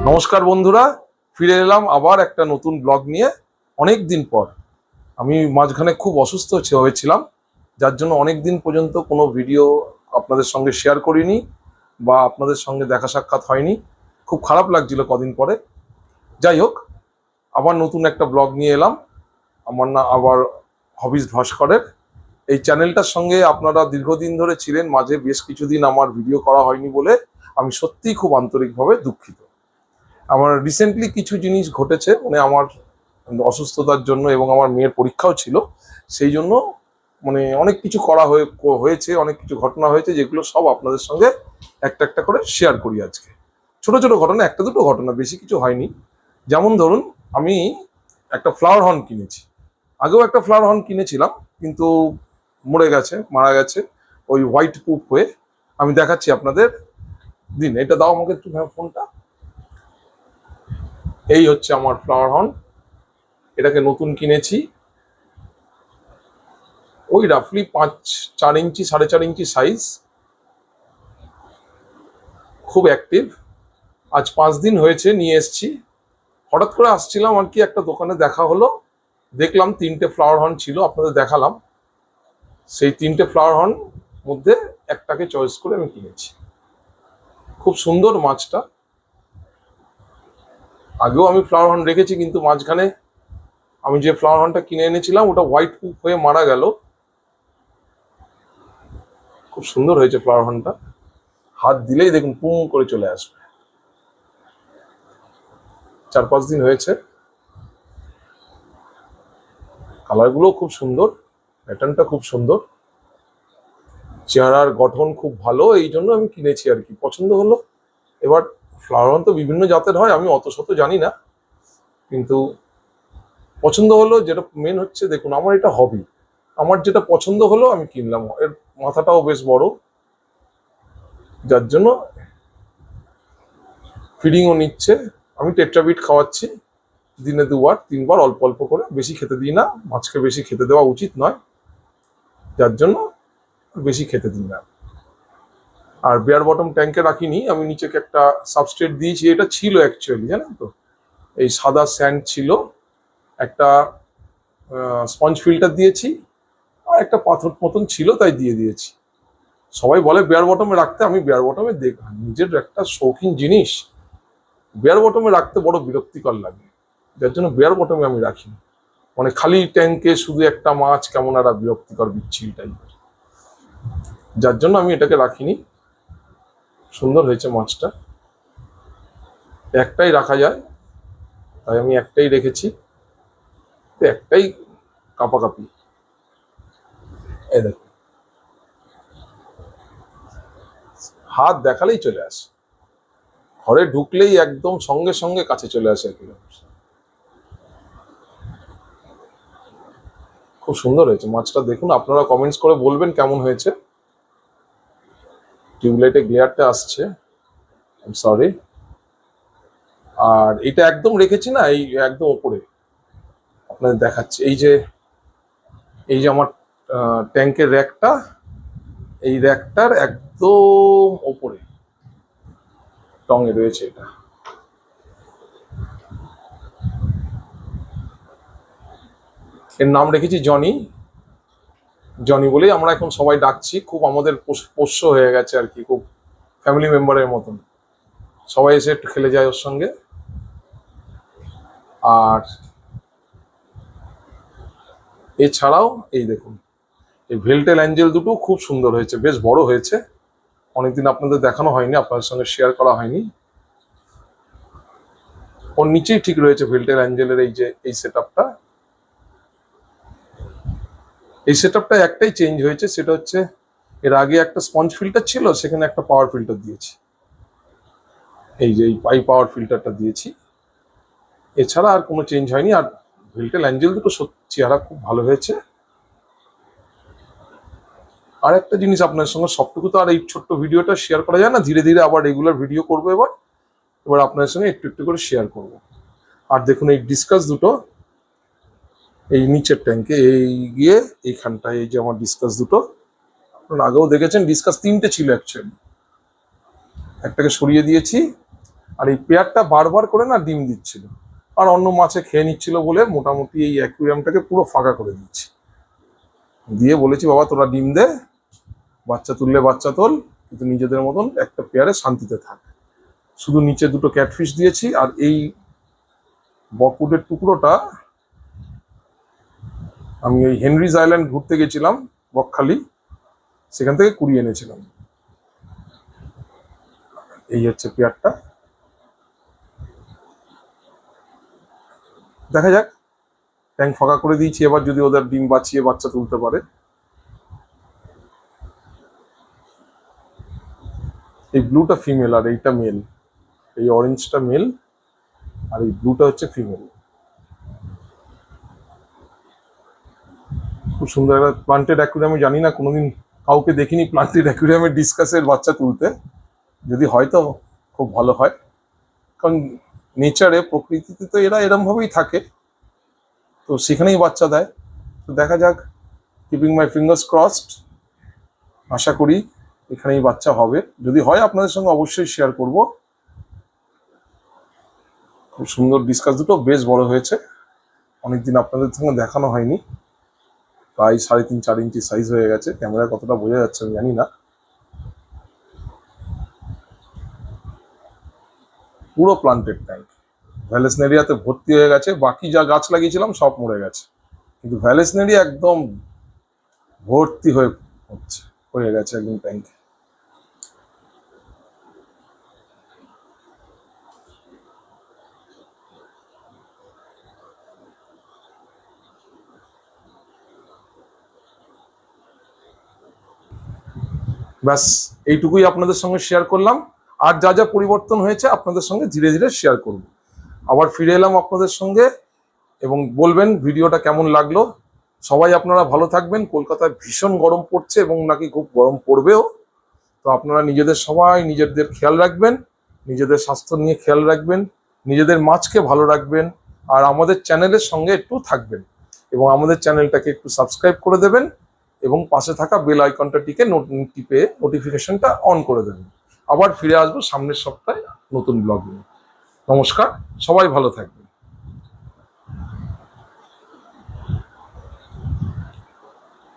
নমস্কার বন্ধুরা, ফিরে এলাম আবার একটা নতুন ব্লগ নিয়ে। অনেক দিন পর। আমি মাঝখানে খুব অসুস্থ হয়েছিলাম, যার জন্য অনেক দিন পর্যন্ত কোনো ভিডিও আপনাদের সঙ্গে শেয়ার করিনি বা আপনাদের সঙ্গে দেখা সাক্ষাৎ হয়নি। খুব খারাপ লাগছিল কদিন পরে। যাই হোক, আবার নতুন একটা ব্লগ নিয়ে এলাম। আমার না আবার হবিস ভাস্করের এই চ্যানেলটার সঙ্গে আপনারা দীর্ঘদিন ধরে ছিলেন, মাঝে বেশ কিছুদিন আমার ভিডিও করা হয়নি বলে আমি সত্যিই খুব আন্তরিকভাবে দুঃখিত। আমার রিসেন্টলি কিছু জিনিস ঘটেছে, মানে আমার অসুস্থতার জন্য এবং আমার মেয়ের পরীক্ষাও ছিল, সেই জন্য মানে অনেক কিছু করা হয়েছে, অনেক কিছু ঘটনা হয়েছে, যেগুলো সব আপনাদের সঙ্গে একটা একটা করে শেয়ার করি আজকে। ছোট ছোট ঘটনা, একটা দুটো ঘটনা, বেশি কিছু হয়নি। যেমন ধরুন, আমি একটা ফ্লাওয়ার হর্ন কিনেছি। আগেও একটা ফ্লাওয়ার হর্ন কিনেছিলাম, কিন্তু মারা গেছে ওই হোয়াইট পুপ হয়ে। আমি দেখাচ্ছি আপনাদের। দিন, এটা দাও আমাকে একটু ফোনটা। এই হচ্ছে আমার ফ্লাওয়ার হর্ন। এটাকে নতুন কিনেছি। ওই রাফলি 4 ইঞ্চি 4.5 ইঞ্চি সাইজ। খুব অ্যাক্টিভ। আজ 5 দিন হয়েছে নিয়ে এসছি। হঠাৎ করে আসছিলাম আর কি, একটা দোকানে দেখা হলো, দেখলাম 3টে ফ্লাওয়ার হর্ন ছিল, আপনাদের দেখালাম। সেই 3টে ফ্লাওয়ার হর্ন মধ্যে একটাকে চয়েস করে আমি কিনেছি। খুব সুন্দর মাছটা। আগেও আমি ফ্লাওয়ার হর্ন রেখেছি, কিন্তু মাঝখানে আমি যে ফ্লাওয়ার হর্নটা কিনে এনেছিলাম ওটা হোয়াইট পুপ হয়ে মারা গেল। খুব সুন্দর হয়েছে ফ্লাওয়ার হর্নটা। হাত দিলেই দেখুন পুম করে চলে আসবে। 4-5 দিন হয়েছে। কালারগুলো খুব সুন্দর, প্যাটার্নটা খুব সুন্দর, চেহারার গঠন খুব ভালো, এই জন্য আমি কিনেছি আর কি, পছন্দ হলো। এবার ফ্লাওয়ার হর্ন তো বিভিন্ন জাতের হয়, আমি অত শত জানি না, কিন্তু পছন্দ হলো। যেটা মেন হচ্ছে, দেখুন আমার এটা হবি, আমার যেটা পছন্দ হলো আমি কিনলাম। এর মাথাটাও বেশ বড়, যার জন্য ফিডিংও নিচ্ছে। আমি টেট্রাবিট খাওয়াচ্ছি দিনে 2-3 বার, অল্প অল্প করে, বেশি খেতে দিই না। মাছকে বেশি খেতে দেওয়া উচিত নয়, যার জন্য বেশি খেতে দিই না। আর বেয়ার বটম ট্যাঙ্কে রাখিনি, আমি নিচে একটা সাবস্ট্রেট দিয়েছি। এটা ছিল অ্যাকচুয়ালি, জানেন তো, এই সাদা স্যান্ড ছিল, একটা স্পঞ্জ ফিল্টার দিয়েছি, আর একটা পাথর মতন ছিল, তাই দিয়েছি। সবাই বলে বেয়ার বটমে রাখতে, আমি বেয়ার বটমে নিজের একটা শৌখিন জিনিস, বেয়ার বটমে রাখতে বড় বিরক্তিকর লাগে, যার জন্য বেয়ার বটমে আমি রাখি। মানে খালি ট্যাঙ্কে শুধু একটা মাছ কেমন একটা বিরক্তিকর বিচ্ছিরি টাইপের, যার জন্য আমি এটাকে রাখিনি। সুন্দর হয়েছে মাছটা, একটাই রাখা যায়, তাই আমি একটাই রেখেছি। একটাই কাপাকাপি। এই দেখুন, হাত দেখালেই চলে আসে, ঘরে ঢুকলেই একদম সঙ্গে সঙ্গে কাছে চলে আসে। খুব সুন্দর হয়েছে মাছটা, দেখুন। আপনারা কমেন্টস করে বলবেন কেমন হয়েছে। টিউবলাইটে গ্লেয়ারটা আসছে, আই এম সরি। আর এটা একদম রেখেছি না, এই একদম ওপরে আপনাদের দেখাচ্ছি। এই যে আমার ট্যাঙ্কের র্যাকটা, এই র্যাকটার একদম ওপরে টঙে রয়েছে এটা। এর নাম রেখেছি জনি। জনি বলেই আমরা এখন সবাই ডাকছি। খুব আমাদের পোষ্য হয়ে গেছে আর কি, খুব ফ্যামিলি মেম্বারের মতন। সবাই এসে একটু খেলে যায় ওর সঙ্গে। আর এছাড়াও এই দেখুন, এই ভেলটেল অ্যাঞ্জেল দুটো খুব সুন্দর হয়েছে, বেশ বড় হয়েছে। অনেকদিন আপনাদের দেখানো হয়নি, আপনাদের সঙ্গে শেয়ার করা হয়নি। ওর নিচেই ঠিক রয়েছে ভেলটেল অ্যাঞ্জেলের এই সেটআপটা। এই সেটআপটা একটাই চেঞ্জ হয়েছে, সেটা হচ্ছে এর আগে একটা স্পঞ্জ ফিল্টার ছিল, সেখানে একটা পাওয়ার ফিল্টার দিয়েছি। এই যে এই পাওয়ার ফিল্টারটা দিয়েছি, এছাড়া আর কোনো চেঞ্জ হয়নি। আর ভেলটেল অ্যাঞ্জেল দুটো চেহারা খুব ভালো হয়েছে। আর একটা জিনিস আপনার সঙ্গে, সবটুকু তো আর এই ছোট্ট ভিডিওটা শেয়ার করা যায় না, ধীরে ধীরে আবার রেগুলার ভিডিও করবো। এবার আপনার সঙ্গে একটু একটু করে শেয়ার করব। আর দেখুন, এই ডিসকাস দুটো এই নিচের ট্যাঙ্কে এই গিয়ে এইখানটায়, এই যে আমার ডিসকাস দুটো, আপনারা আগেও দেখেছেন। ডিসকাস 3টে ছিল অ্যাকচুয়ালি, একটাকে সরিয়ে দিয়েছি, আর এই পেয়ারটা বারবার করে না ডিম দিচ্ছিল, আর অন্য মাছে খেয়ে নিচ্ছিল বলে মোটামুটি এই অ্যাকুয়ারিয়ামটাকে পুরো ফাঁকা করে দিচ্ছি। দিয়ে বলেছি বাবা তোরা ডিম দে, বাচ্চা তুললে বাচ্চা তোল, কিন্তু নিজেদের মতন একটা পেয়ারে শান্তিতে থাক। শুধু নিচে দুটো ক্যাটফিশ দিয়েছি, আর এই বকউডের টুকরোটা আমি ওই হেনরিজ আইল্যান্ড ঘুরতে গেছিলাম বকখালি, সেখান থেকে কুড়িয়ে এনেছিলাম। এই হচ্ছে পেয়ারটা, দেখা যাক। ট্যাঙ্ক ফাঁকা করে দিয়েছি, এবার যদি ওদের ডিম বাঁচিয়ে বাচ্চা তুলতে পারে। এই ব্লুটা ফিমেল আর এইটা মেল, এই অরেঞ্জটা মেল আর এই ব্লুটা হচ্ছে ফিমেল। খুব সুন্দর একটা প্লান্টেড অ্যাকুয়ারিয়ামে, জানি না কোনোদিন কাউকে দেখিনি প্লান্টেড অ্যাকুয়ারিয়ামে ডিসকাসের বাচ্চা তুলতে, যদি হয় তো খুব ভালো হয়, কারণ নেচারে প্রকৃতিতে তো এরা এরম ভাবেই থাকে, তো সেখানেই বাচ্চা দেয়। তো দেখা যাক, কিপিং মাই ফিঙ্গার্স ক্রসড, আশা করি এখানেই বাচ্চা হবে। যদি হয় আপনাদের সঙ্গে অবশ্যই শেয়ার করব। খুব সুন্দর ডিসকাস, দুটো বেশ বড় হয়েছে, অনেকদিন আপনাদের সঙ্গে দেখানো হয়নি। প্রায় 3.5-4 ইঞ্চি সাইজ হয়ে গেছে, ক্যামেরায় কতটা বোঝা যাচ্ছে আমি জানি না। পুরো প্লান্টেড ট্যাঙ্ক, ভ্যালেসনেরিয়াতে ভর্তি হয়ে গেছে। বাকি যা গাছ লাগিয়েছিলাম সব মরে গেছে, কিন্তু ভ্যালেসনেরিয়া একদম ভর্তি হয়ে গেছে একদম ট্যাঙ্কে। ব্যাস এইটুকুই আপনাদের সঙ্গে শেয়ার করলাম। আর যা যা পরিবর্তন হয়েছে আপনাদের সঙ্গে ধীরে ধীরে শেয়ার করব। আবার ফিরে এলাম আপনাদের সঙ্গে, এবং বলবেন ভিডিওটা কেমন লাগলো। সবাই আপনারা ভালো থাকবেন। কলকাতায় ভীষণ গরম পড়ছে এবং নাকি খুব গরম পড়বেও। তো আপনারা নিজেদের খেয়াল রাখবেন, নিজেদের স্বাস্থ্য নিয়ে খেয়াল রাখবেন, নিজেদের মাছকে ভালো রাখবেন, আর আমাদের চ্যানেলের সঙ্গে একটু থাকবেন, এবং আমাদের চ্যানেলটাকে একটু সাবস্ক্রাইব করে দেবেন, এবং পাশে থাকা বেল আইকনটা টিপে নোটিফিকেশনটা অন করে দেবেন। আবার ফিরে আসবো সামনের সপ্তাহে নতুন ব্লগ নিয়ে। নমস্কার, সবাই ভালো থাকবেন।